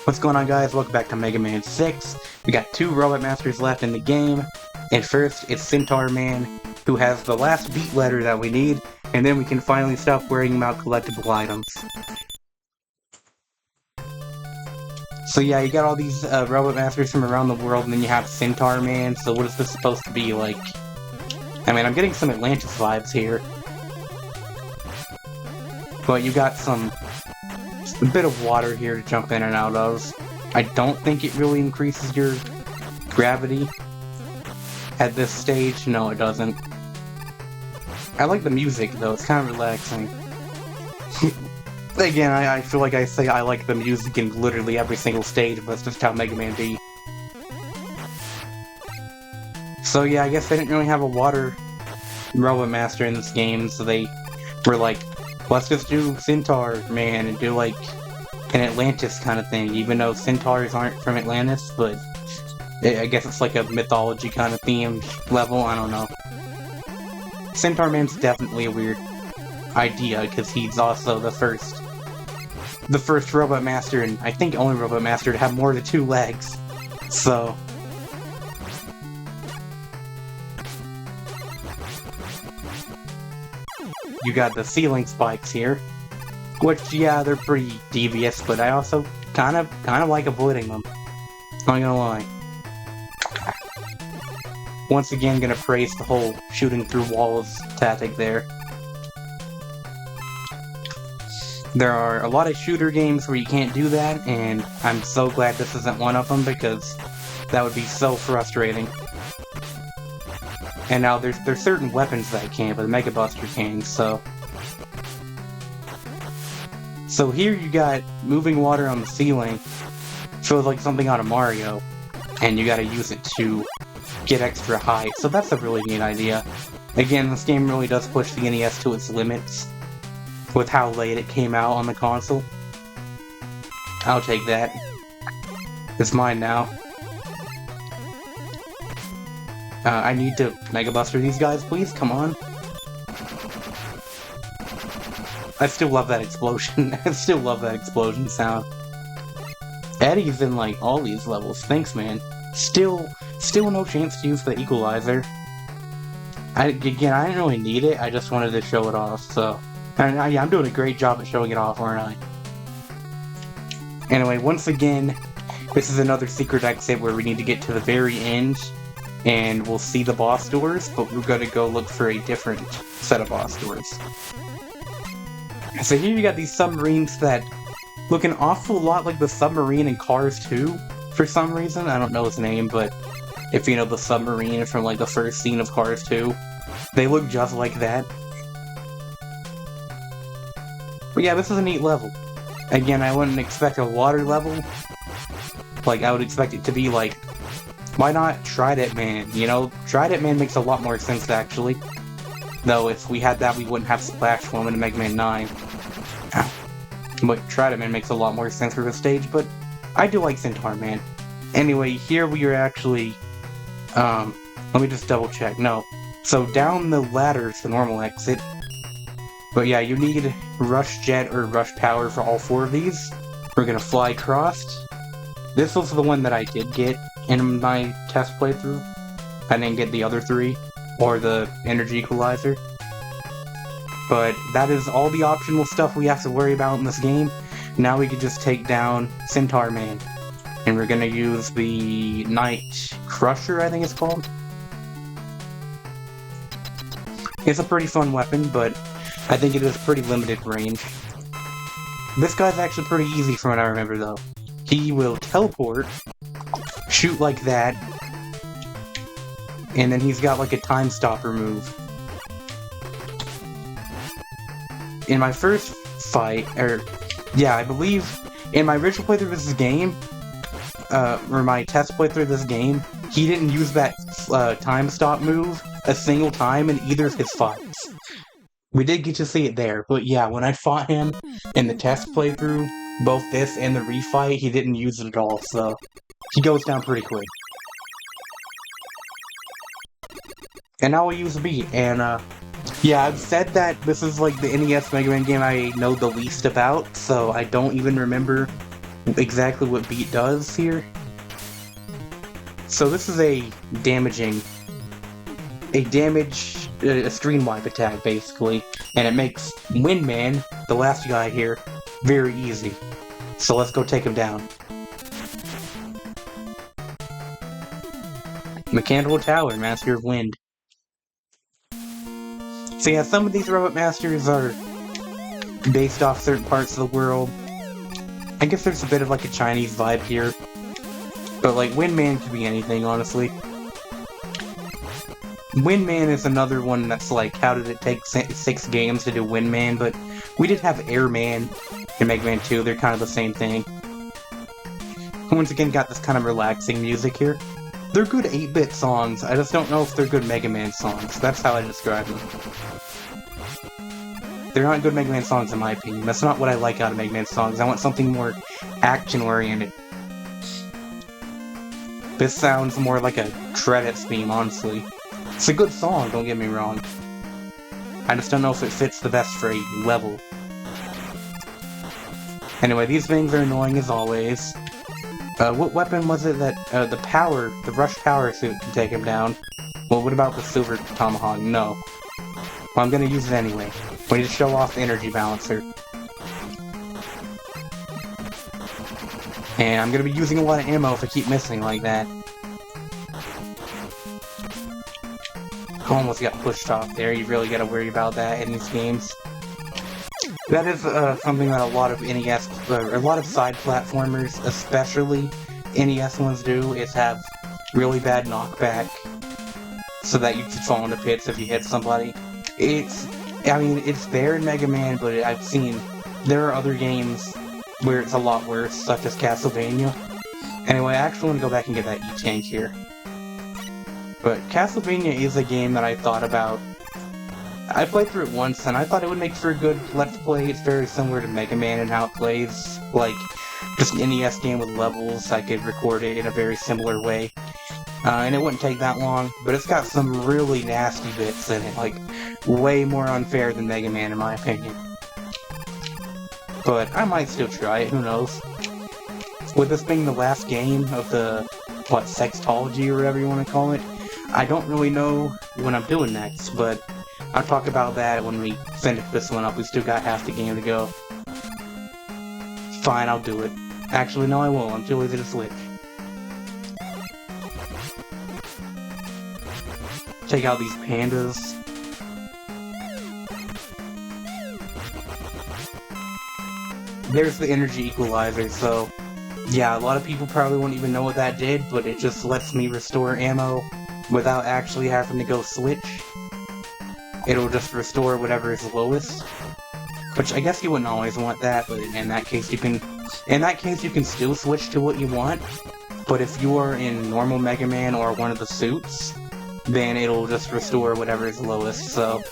What's going on, guys? Welcome back to Mega Man 6. We got 2 Robot Masters left in the game, and first it's Centaur Man, who has the last beat letter that we need, and then we can finally stop worrying about collectible items. So yeah, you got all these Robot Masters from around the world, and then you have Centaur Man, so what is this supposed to be like? I mean, I'm getting some Atlantis vibes here. But you got a bit of water here to jump in and out of. I don't think it really increases your gravity at this stage. No, it doesn't. I like the music, though. It's kind of relaxing. Again, I feel like I say I like the music in literally every single stage, but that's just how Mega Man be. So yeah, I guess they didn't really have a water Robot Master in this game, so they were like, let's just do Centaur Man and do like an Atlantis kind of thing, even though centaurs aren't from Atlantis, but I guess it's like a mythology kind of themed level, I don't know. Centaur Man's definitely a weird idea, because he's also the first Robot Master, and I think only Robot Master to have more than 2 legs, so... You got the ceiling spikes here, which, yeah, they're pretty devious, but I also kind of like avoiding them. Not gonna lie. Once again, gonna praise the whole shooting through walls tactic there. There are a lot of shooter games where you can't do that, and I'm so glad this isn't one of them, because that would be so frustrating. And now there's certain weapons that can, but the Mega Buster can, so... So here you got moving water on the ceiling, feels like something out of Mario, and you gotta use it to get extra height, so that's a really neat idea. Again, this game really does push the NES to its limits, with how late it came out on the console. I'll take that. It's mine now. I need to Mega Buster these guys, please, come on. I still love that explosion. I still love that explosion sound. Eddie's in, like, all these levels. Thanks, man. Still no chance to use the equalizer. Again, I didn't really need it, I just wanted to show it off, so... And yeah, I'm doing a great job at showing it off, aren't I? Anyway, once again, this is another secret exit where we need to get to the very end, and we'll see the boss doors, but we're gonna go look for a different set of boss doors. So here you got these submarines that look an awful lot like the submarine in Cars 2, for some reason. I don't know its name, but if you know the submarine from like the first scene of Cars 2, they look just like that. But yeah, this is a neat level. Again, I wouldn't expect a water level. Like, I would expect it to be like, why not Trident Man? You know, Trident Man makes a lot more sense, actually. Though, if we had that, we wouldn't have Splash Woman in Mega Man 9. But Trident Man makes a lot more sense for this stage, but I do like Centaur Man. Anyway, here we are actually... let me just double check. No. So, down the ladder is the normal exit. But yeah, you need Rush Jet or Rush Power for all 4 of these. We're gonna fly across. This was the one that I did get in my test playthrough. I didn't get the other 3, or the energy equalizer. But that is all the optional stuff we have to worry about in this game. Now we can just take down Centaur Man. And we're gonna use the Night Crusher, I think it's called. It's a pretty fun weapon, but I think it is pretty limited range. This guy's actually pretty easy from what I remember, though. He will teleport, shoot like that, and then he's got like a time stopper move. In my first fight, I believe in my original playthrough of this game, or my test playthrough of this game, he didn't use that time stop move a single time in either of his fights. We did get to see it there, but yeah, when I fought him in the test playthrough, both this and the refight, he didn't use it at all, so he goes down pretty quick. And now we use B, and yeah, I've said that this is like the NES Mega Man game I know the least about, so I don't even remember exactly what Beat does here. So this is a stream wipe attack, basically, and it makes Windman, the last guy here, very easy. So let's go take him down. Mechanical Tower, Master of Wind. So yeah, some of these Robot Masters are based off certain parts of the world. I guess there's a bit of like a Chinese vibe here. But like, Windman could be anything, honestly. Windman is another one that's like, how did it take 6 games to do Windman? But we did have Airman in Mega Man 2, they're kind of the same thing. Once again, got this kind of relaxing music here. They're good 8-bit songs, I just don't know if they're good Mega Man songs. That's how I describe them. They're not good Mega Man songs in my opinion. That's not what I like out of Mega Man songs. I want something more action-oriented. This sounds more like a credits theme, honestly. It's a good song, don't get me wrong. I just don't know if it fits the best for a level. Anyway, these things are annoying as always. What weapon was it that, the Rush Power Suit can take him down? Well, what about the Silver Tomahawk? No. Well, I'm gonna use it anyway. We need to show off the Energy Balancer. And I'm gonna be using a lot of ammo if I keep missing like that. Almost got pushed off there, you really gotta worry about that in these games. That is something that a lot of NES, or a lot of side platformers, especially NES ones do, is have really bad knockback, so that you can fall into pits if you hit somebody. It's there in Mega Man, but I've seen, there are other games where it's a lot worse, such as Castlevania. Anyway, I actually want to go back and get that E-Tank here. But Castlevania is a game that I thought about. I played through it once, and I thought it would make for a good Let's Play. It's very similar to Mega Man in how it plays. Like, just an NES game with levels. I could record it in a very similar way. And it wouldn't take that long, but it's got some really nasty bits in it. Like, way more unfair than Mega Man, in my opinion. But I might still try it, who knows. With this being the last game of the, sextology or whatever you want to call it, I don't really know what I'm doing next, but I'll talk about that when we finish this one up. We still got half the game to go. Fine, I'll do it. Actually, no, I won't. I'm too lazy to switch. Take out these pandas. There's the energy equalizer, so yeah, a lot of people probably won't even know what that did, but it just lets me restore ammo without actually having to go switch. It'll just restore whatever is lowest. Which I guess you wouldn't always want that, but in that case you can still switch to what you want. But if you are in normal Mega Man or one of the suits, then it'll just restore whatever is lowest, so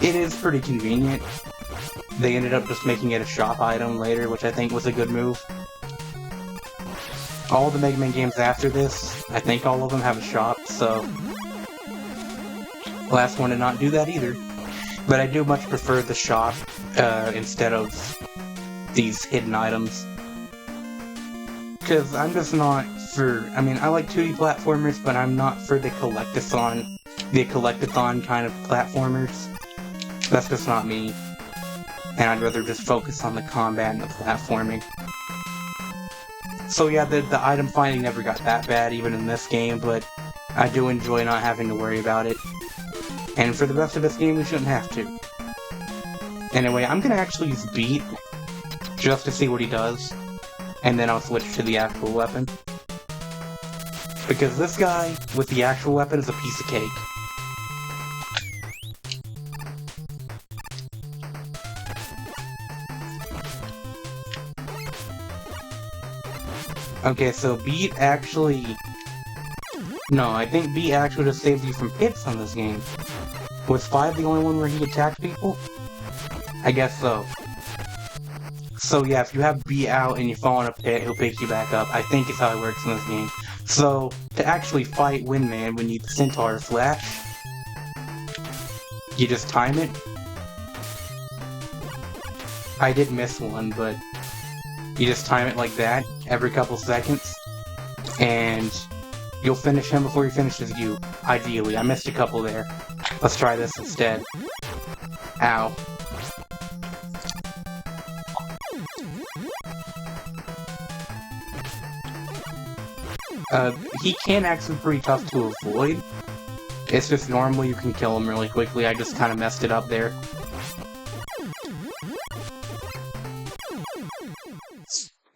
it is pretty convenient. They ended up just making it a shop item later, which I think was a good move. All the Mega Man games after this, I think all of them have a shop, so last one did not do that either. But I do much prefer the shop instead of these hidden items. Because I'm just not for, I like 2D platformers, but I'm not for the collectathon kind of platformers. That's just not me. And I'd rather just focus on the combat and the platforming. So yeah, the item finding never got that bad, even in this game, but I do enjoy not having to worry about it. And for the rest of this game, we shouldn't have to. Anyway, I'm gonna actually use Beat, just to see what he does, and then I'll switch to the actual weapon. Because this guy, with the actual weapon, is a piece of cake. Okay, so Beat actually... No, I think Beat actually just saves you from hits on this game. Was 5 the only one where he attacked people? I guess so. So yeah, if you have Beat out and you fall in a pit, he'll pick you back up. I think is how it works in this game. So, to actually fight Windman, when you Centaur Flash, you just time it. I did miss one, but You just time it like that, every couple seconds, and you'll finish him before he finishes you, ideally. I missed a couple there. Let's try this instead. Ow. He can actually be pretty tough to avoid. It's just normal, you can kill him really quickly. I just kind of messed it up there.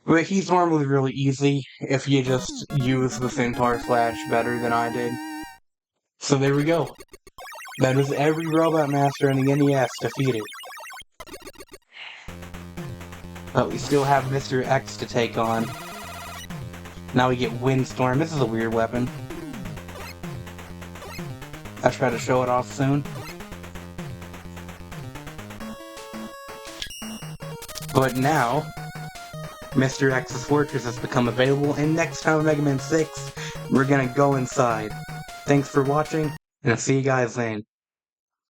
But he's normally really easy if you just use the Centaur Slash better than I did. So there we go. That is every Robot Master in the NES defeated. But we still have Mr. X to take on. Now we get Windstorm. This is a weird weapon. I'll try to show it off soon. But now, Mr. X's Fortress has become available, and next time on Mega Man 6, we're gonna go inside. Thanks for watching, and I'll see you guys then.